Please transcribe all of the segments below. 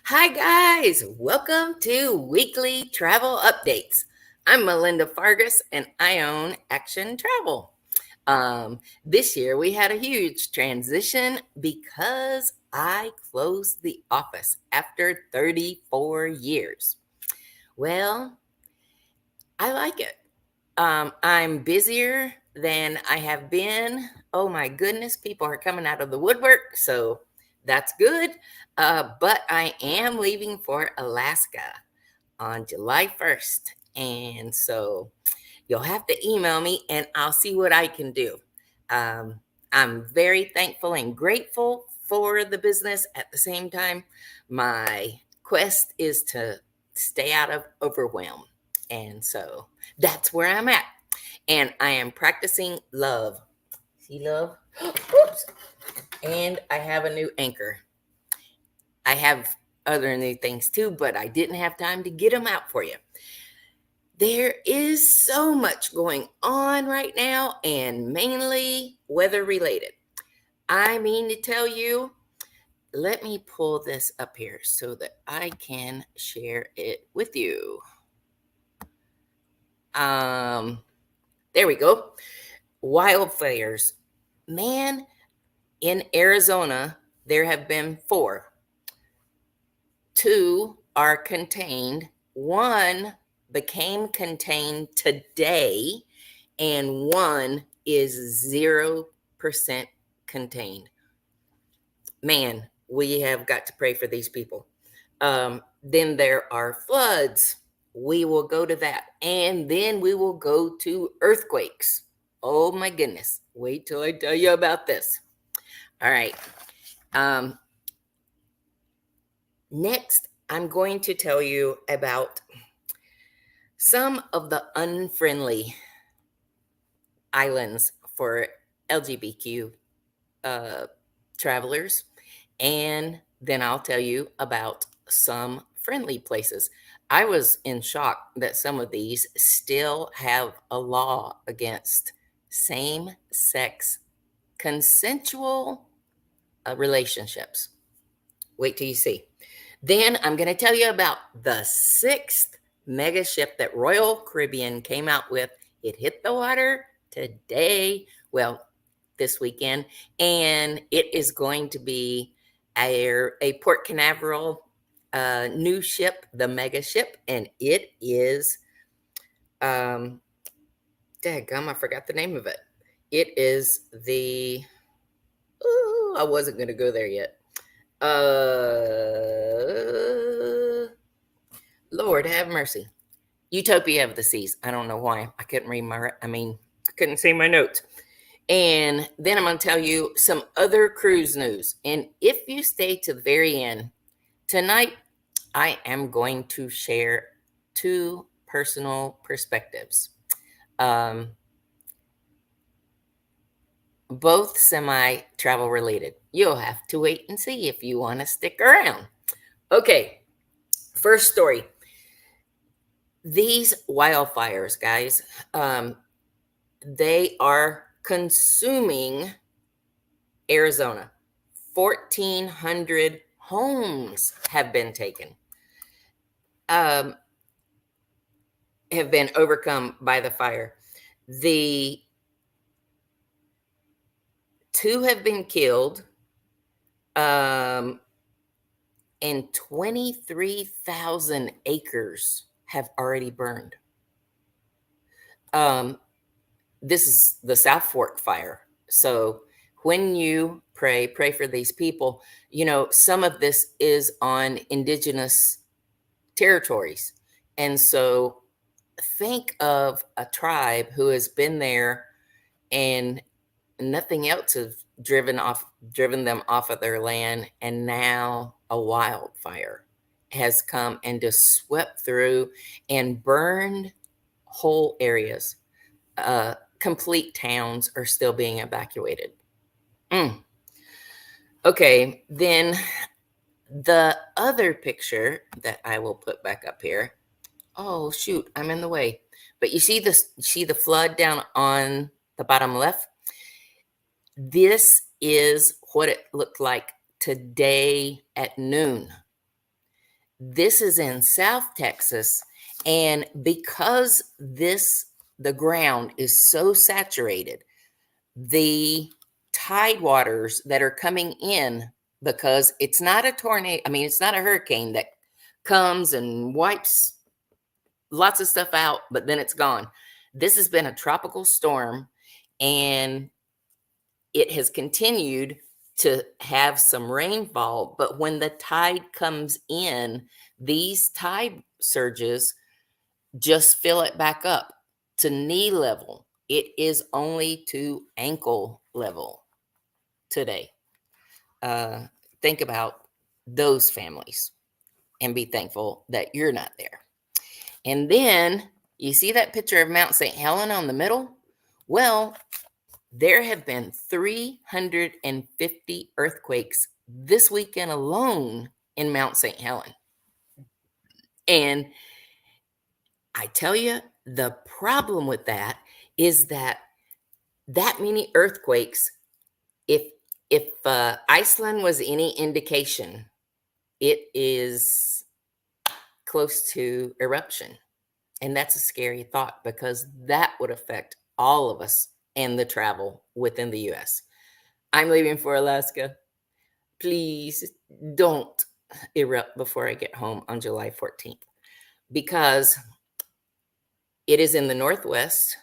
Hi, guys. Welcome to Weekly Travel Updates. I'm Melinda Fargus and I own Action Travel. This year we had a huge transition because I closed the office after 34 years. Well, I like it. I'm busier than I have been. Oh my goodness, people are coming out of the woodwork, so that's good. But I am leaving for Alaska on July 1st. And so you'll have to email me and I'll see what I can do. Um, I'm very thankful and grateful for the business. At the same time, my quest is to stay out of overwhelm. And so that's where I'm at. And I am practicing love. See love? Oops. And I have a new anchor. I have other new things too, but I didn't have time to get them out for you. There is so much going on right now and mainly weather related. I mean to tell you, let me pull this up here so that I can share it with you. There we go. Wildfires. Man, in Arizona, there have been 4. 2 are contained. 1 became contained today, and 1 is 0% contained. Man, we have got to pray for these people. Then there are floods. We will go to that. And then we will go to earthquakes. Oh my goodness. Wait till I tell you about this. All right. Next, I'm going to tell you about some of the unfriendly islands for LGBTQ travelers. And then I'll tell you about some friendly places. I was in shock that some of these still have a law against same sex consensual relationships. Wait till you see. Then I'm going to tell you about the 6th mega ship that Royal Caribbean came out with. It hit the water today, well, this weekend, and it is going to be a Port Canaveral new ship, the mega ship, and it is, dadgum, I forgot the name of it. It is the, I wasn't going to go there yet. Lord have mercy. Utopia of the Seas. I don't know why. I couldn't see my notes. And then I'm going to tell you some other cruise news. And if you stay to the very end, tonight I am going to share 2 personal perspectives. Both semi-travel related. You'll have to wait and see if you want to stick around. Okay, first story. These wildfires, guys, they are consuming Arizona. 1,400 homes have been taken, have been overcome by the fire. The 2 have been killed, and 23,000 acres have already burned. This is the South Fork fire. So when you pray for these people. Some of this is on indigenous territories. And so think of a tribe who has been there and nothing else has driven them off of their land. And now a wildfire has come and just swept through and burned whole areas. Complete towns are still being evacuated. Okay, then the other picture that I will put back up here. Oh shoot, I'm in the way. But you see the flood down on the bottom left? This is what it looked like today at noon. This is in South Texas, and because the ground is so saturated, the tide waters that are coming in, because it's not a tornado, I mean, it's not a hurricane that comes and wipes lots of stuff out, but then it's gone. This has been a tropical storm, and it has continued to have some rainfall. But when the tide comes in, these tide surges just fill it back up to knee level. It is only to ankle level today. Uh, think about those families and be thankful that you're not there. And then you see that picture of Mt.Saint Helen on the middle? Well, there have been 350 earthquakes this weekend alone in Mt.Saint Helen. And I tell you, the problem with that is that many earthquakes, if Iceland was any indication, it is close to eruption. And that's a scary thought, because that would affect all of us and the travel within the US. I'm leaving for Alaska. Please don't erupt before I get home on July 14th, because it is in the Northwest.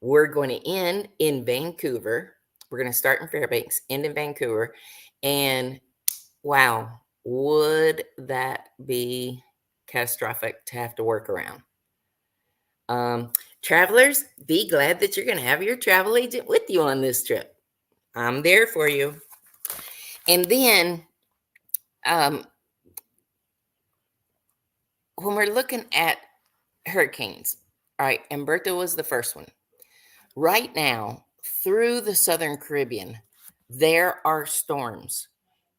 We're going to end in Vancouver. We're going to start in Fairbanks, end in Vancouver. And wow, would that be catastrophic to have to work around? Travelers, be glad that you're going to have your travel agent with you on this trip. I'm there for you. And then when we're looking at hurricanes, all right, Alberto was the first one. Right now, through the Southern Caribbean, there are storms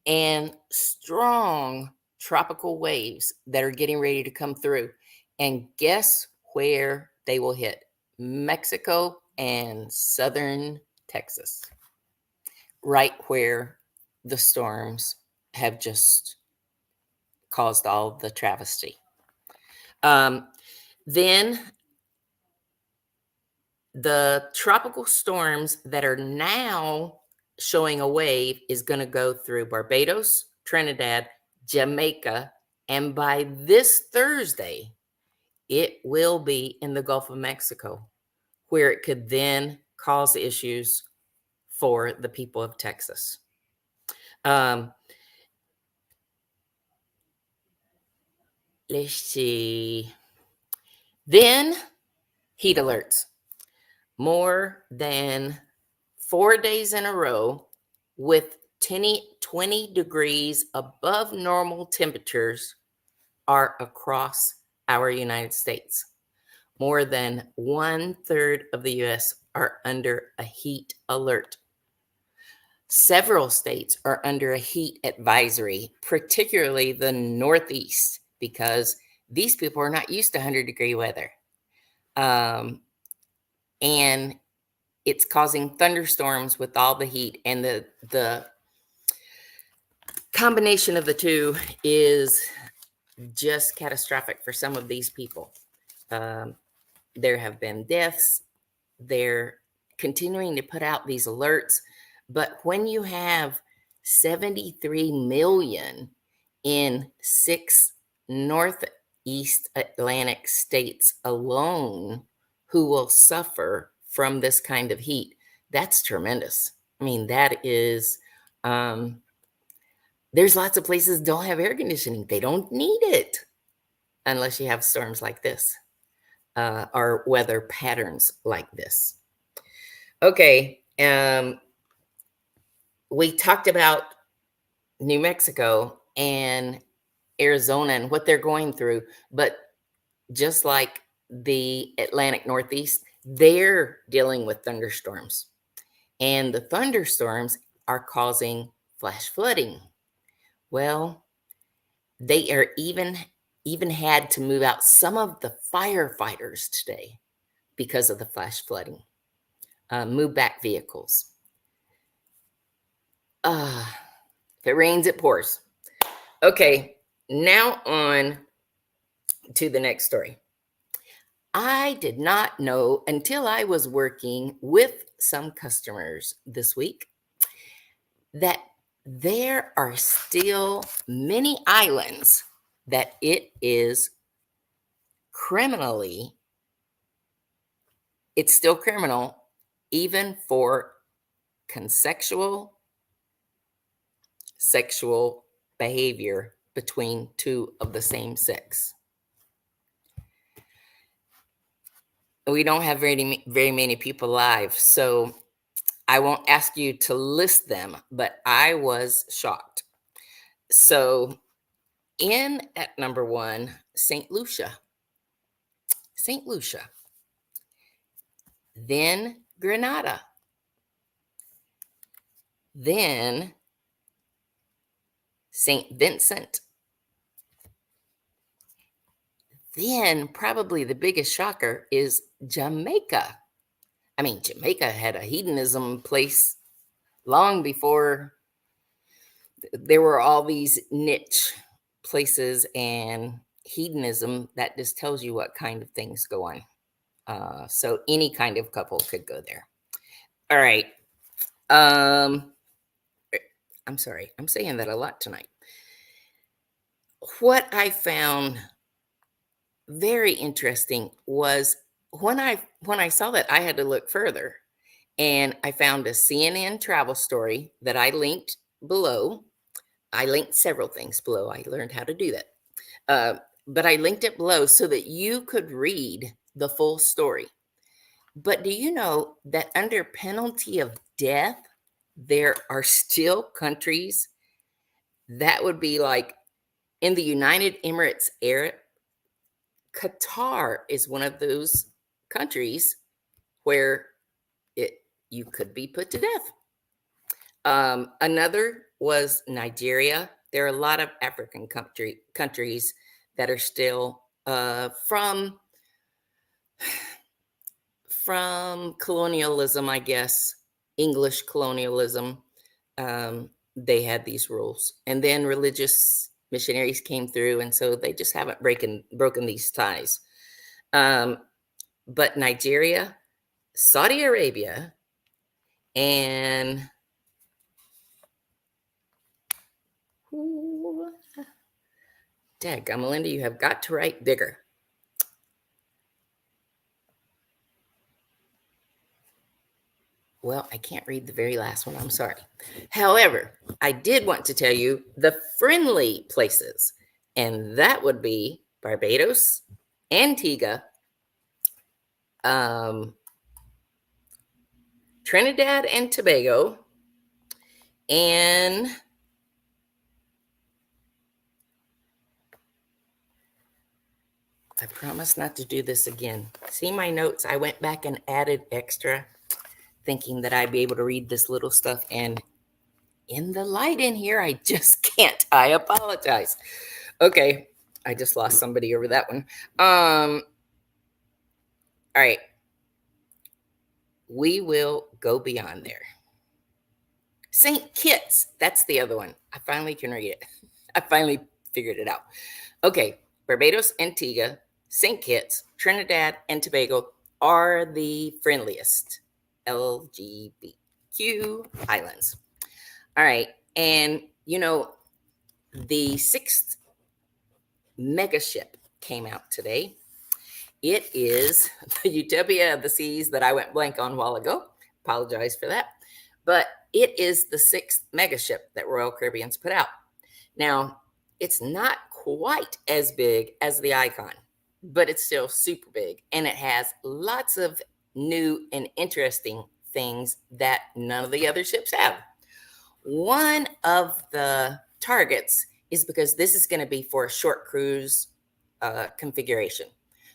and strong tropical waves that are getting ready to come through. And guess where they will hit? Mexico and southern Texas, right where the storms have just caused all the travesty. Then the tropical storms that are now showing a wave is going to go through Barbados, Trinidad, Jamaica, and by this Thursday, it will be in the Gulf of Mexico, where it could then cause issues for the people of Texas. Let's see. Then heat alerts. More than 4 days in a row with 20 degrees above normal temperatures are across our United States. More than 1/3 of the US are under a heat alert. Several states are under a heat advisory, particularly the Northeast, because these people are not used to 100-degree weather. And it's causing thunderstorms with all the heat, and the combination of the two is just catastrophic for some of these people. There have been deaths. They're continuing to put out these alerts, but when you have 73 million in 6 Northeast Atlantic states alone who will suffer from this kind of heat, that's tremendous. I mean, that is, there's lots of places that don't have air conditioning. They don't need it unless you have storms like this, or weather patterns like this. Okay, we talked about New Mexico and Arizona and what they're going through, but just like the Atlantic Northeast, they're dealing with thunderstorms. And the thunderstorms are causing flash flooding. Well, they are even had to move out some of the firefighters today because of the flash flooding. Move back vehicles. If it rains, it pours. Okay, Now on to the next story. I did not know until I was working with some customers this week that there are still many islands that it is criminally, it's still criminal even for consensual sexual behavior between two of the same sex. We don't have very many people alive, so I won't ask you to list them, but I was shocked. So in at number one, St. Lucia. St. Lucia. Then Grenada. Then St. Vincent. Then probably the biggest shocker is Jamaica. I mean, Jamaica had a hedonism place long before there were all these niche places and hedonism. That just tells you what kind of things go on. So any kind of couple could go there. All right. I'm sorry. I'm saying that a lot tonight. What I found very interesting was when I saw that, I had to look further, and I found a CNN travel story that I linked below. I linked several things below. I learned how to do that. But I linked it below so that you could read the full story. But do you know that under penalty of death, there are still countries that would be like in the United Emirates Arab, Qatar is one of those countries where you could be put to death. Another was Nigeria. There are a lot of African countries that are still from colonialism, I guess, English colonialism. They had these rules, and then religious missionaries came through, and so they just haven't broken these ties. But Nigeria, Saudi Arabia, and Dad, Melinda, you have got to write bigger. Well, I can't read the very last one. I'm sorry. However, I did want to tell you the friendly places, and that would be Barbados, Antigua, Trinidad and Tobago, and I promise not to do this again. See my notes? I went back and added extra, thinking that I'd be able to read this little stuff, and in the light in here, I just can't. I apologize. Okay, I just lost somebody over that one. All right. We will go beyond there. St. Kitts, that's the other one. I finally can read it. I finally figured it out. Okay, Barbados, Antigua, St. Kitts, Trinidad, and Tobago are the friendliest LGBTQ islands. All right, and you know, the 6th megaship came out today. It is the Utopia of the Seas that I went blank on a while ago. Apologize for that. But it is the 6th megaship that Royal Caribbean's put out. Now, it's not quite as big as the Icon, but it's still super big. And it has lots of new and interesting things that none of the other ships have. One of the targets is because this is going to be for a short cruise configuration.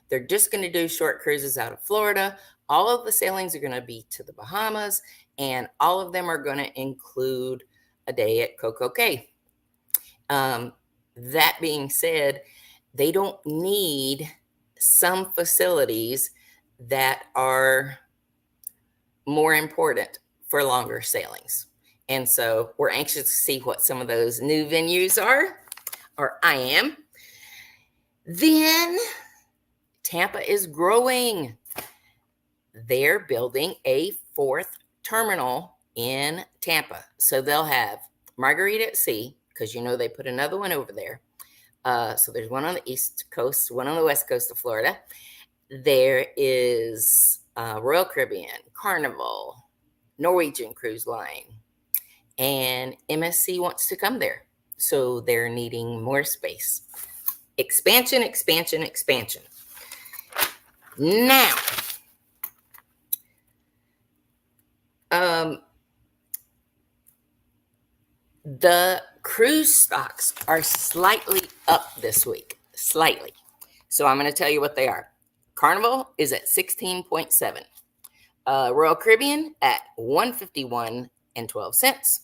They're just going to do short cruises out of Florida. All of the sailings are going to be to the Bahamas, and all of them are going to include a day at Coco Cay. That being said, they don't need some facilities that are more important for longer sailings. And so we're anxious to see what some of those new venues are. or I am. Then Tampa is growing. They're building a fourth terminal in Tampa. So they'll have Margarita at Sea, because they put another one over there. So there's one on the East Coast, one on the West Coast of Florida. There is Royal Caribbean, Carnival, Norwegian Cruise Line, and MSC wants to come there. So they're needing more space. Expansion, expansion, expansion. Now, the cruise stocks are slightly up this week, slightly. So I'm going to tell you what they are. Carnival is at 16.7. Royal Caribbean at 151 and 12 cents.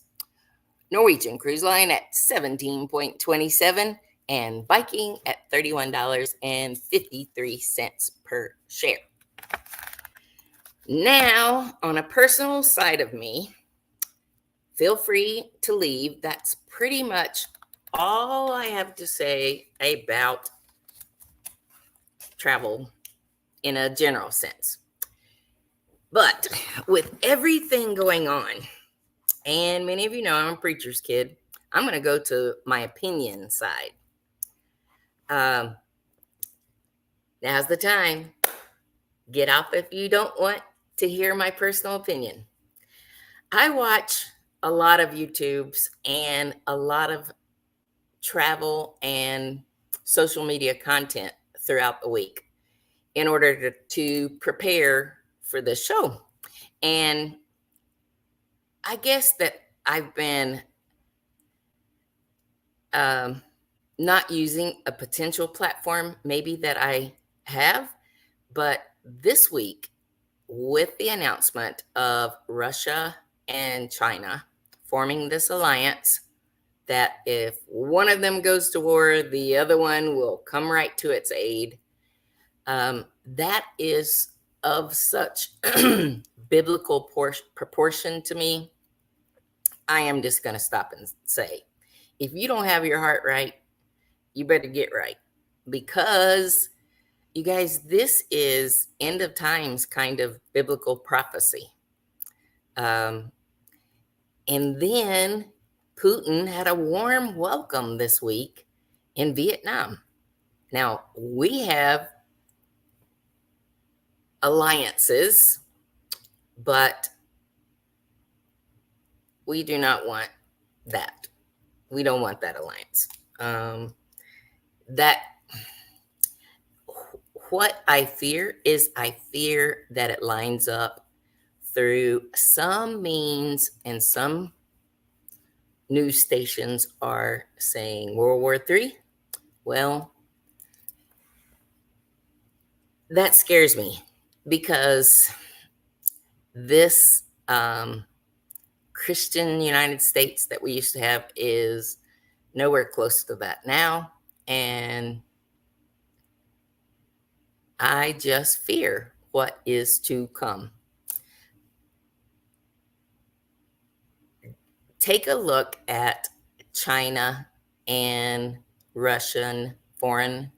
Norwegian Cruise Line at 17.27, and Viking at $31.53 per share. Now, on a personal side of me, feel free to leave. That's pretty much all I have to say about travel in a general sense. But with everything going on, and many of you know I'm a preacher's kid, I'm going to go to my opinion side. Now's the time. Get off if you don't want to hear my personal opinion. I watch a lot of YouTubes and a lot of travel and social media content throughout the week in order to prepare for this show. And I guess that I've been not using a potential platform maybe that I have, but this week, with the announcement of Russia and China forming this alliance, that if one of them goes to war, the other one will come right to its aid. That is of such biblical proportion to me. I am just going to stop and say, if you don't have your heart right, you better get right. Because, you guys, this is end of times kind of biblical prophecy. And then Putin had a warm welcome this week in Vietnam. Now, we have alliances, but we do not want that. We don't want that alliance. What I fear that it lines up through some means, and some news stations are saying World War III. Well, that scares me, because this Christian United States that we used to have is nowhere close to that now. And I just fear what is to come. Take a look at China and Russian foreign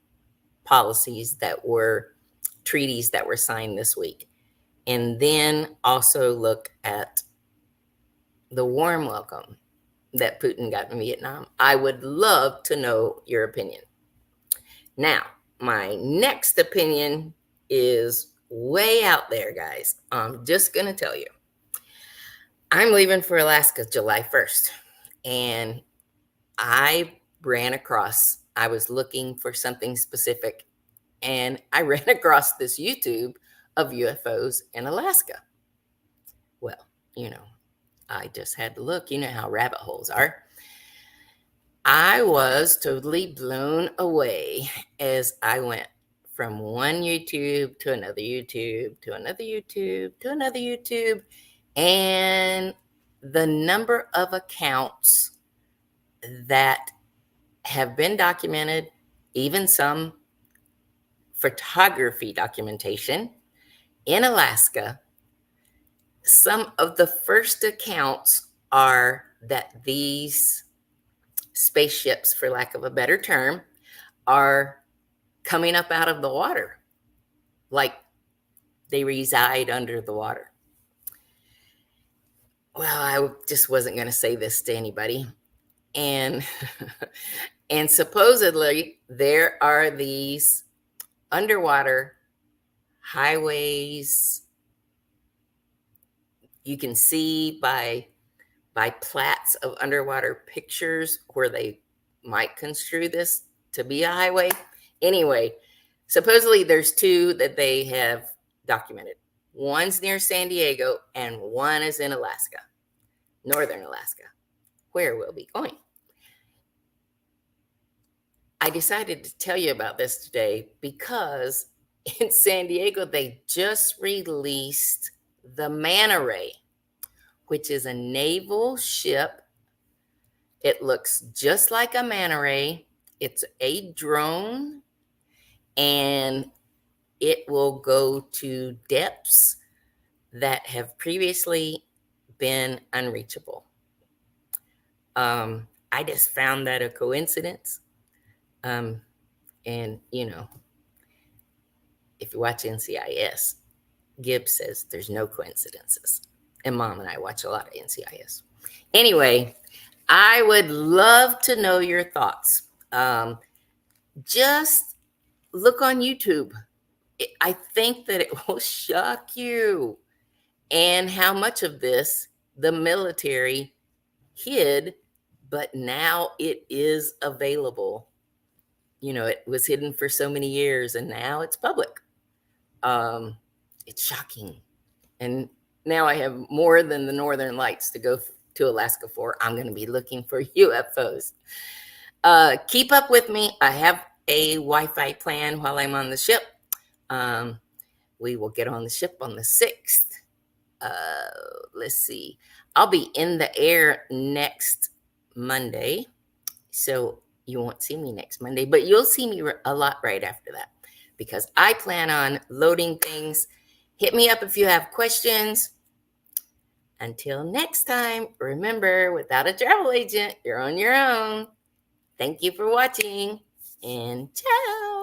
policies that were treaties that were signed this week. And then also look at the warm welcome that Putin got in Vietnam. I would love to know your opinion. Now, my next opinion is way out there, guys. I'm just going to tell you. I'm leaving for Alaska July 1st. And I was looking for something specific. And I ran across this YouTube of UFOs in Alaska. Well, I just had to look. You know how rabbit holes are. I was totally blown away as I went from one YouTube to another YouTube to another YouTube to another YouTube. And the number of accounts that have been documented, even some photography documentation in Alaska. Some of the first accounts are that these spaceships, for lack of a better term, are coming up out of the water, like they reside under the water. Well, I just wasn't going to say this to anybody. And and supposedly there are these underwater highways. You can see by plats of underwater pictures where they might construe this to be a highway. Anyway, supposedly there's two that they have documented. One's near San Diego and one is in Alaska, northern Alaska, where we'll be going. I decided to tell you about this today because in San Diego, they just released the Manta Ray, which is a naval ship. It looks just like a Manta Ray. It's a drone, and it will go to depths that have previously been unreachable. I just found that a coincidence. And, you know, if you watch NCIS, Gibbs says there's no coincidences. And Mom and I watch a lot of NCIS. Anyway, I would love to know your thoughts. Just look on YouTube. I think that it will shock you, and how much of this the military hid, but now it is available. You know, it was hidden for so many years and now it's public. It's shocking. And now I have more than the Northern Lights to go to Alaska for. I'm going to be looking for UFOs. Keep up with me. I have a Wi-Fi plan while I'm on the ship. We will get on the ship on the 6th. Let's see. I'll be in the air next Monday. So you won't see me next Monday, but you'll see me a lot right after that because I plan on loading things. Hit me up if you have questions. Until next time, remember, without a travel agent, you're on your own. Thank you for watching, and ciao.